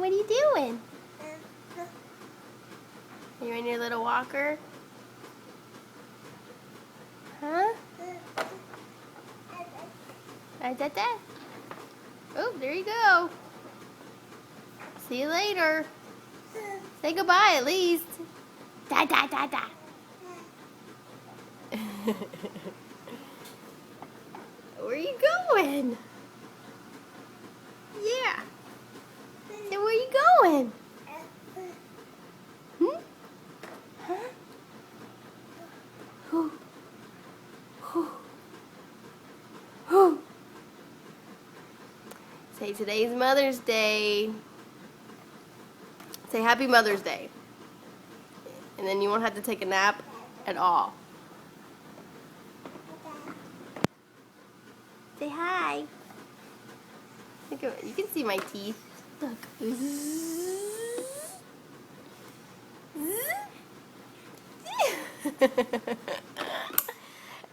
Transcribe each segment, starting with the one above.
what are you doing? Are you on your little walker? Huh? Oh, there you go. See you later. Say goodbye at least. Da da da da. Where are you going? Yeah. Say, where are you going? Hmm? Huh? Whew. Whew. Whew. Say, today's Mother's Day. Say Happy Mother's Day. And then you won't have to take a nap at all. Say hi. Look at, you can see my teeth. Look.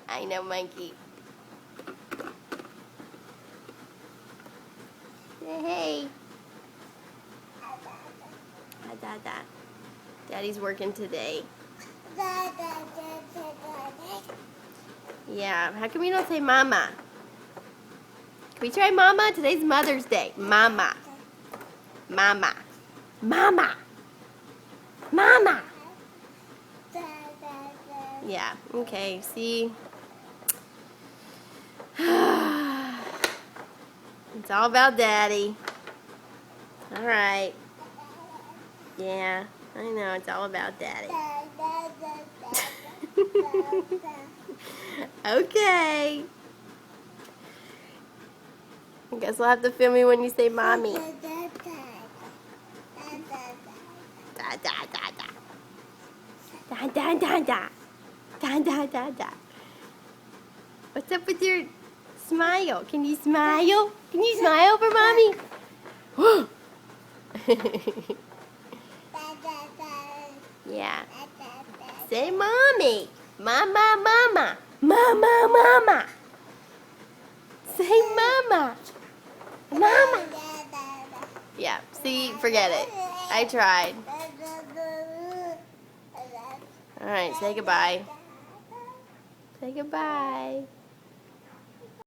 I know, monkey. Say hey. Da, da. Daddy's working today. Yeah, how come you don't say mama? Can we try mama? Today's Mother's Day. Mama. Mama. Mama. Mama. Yeah, okay, see? It's all about Daddy. Alright. Yeah, I know, it's all about Daddy. Okay. I guess we'll have to film me when you say mommy. Da da da da. Da da da da. Da da da da. What's up with your smile? Can you smile? Can you smile for mommy? Yeah. Say mommy. Mama, mama. Mama, mama. Say mama. Mama. Yeah, see, forget it. I tried. Alright, say goodbye. Say goodbye.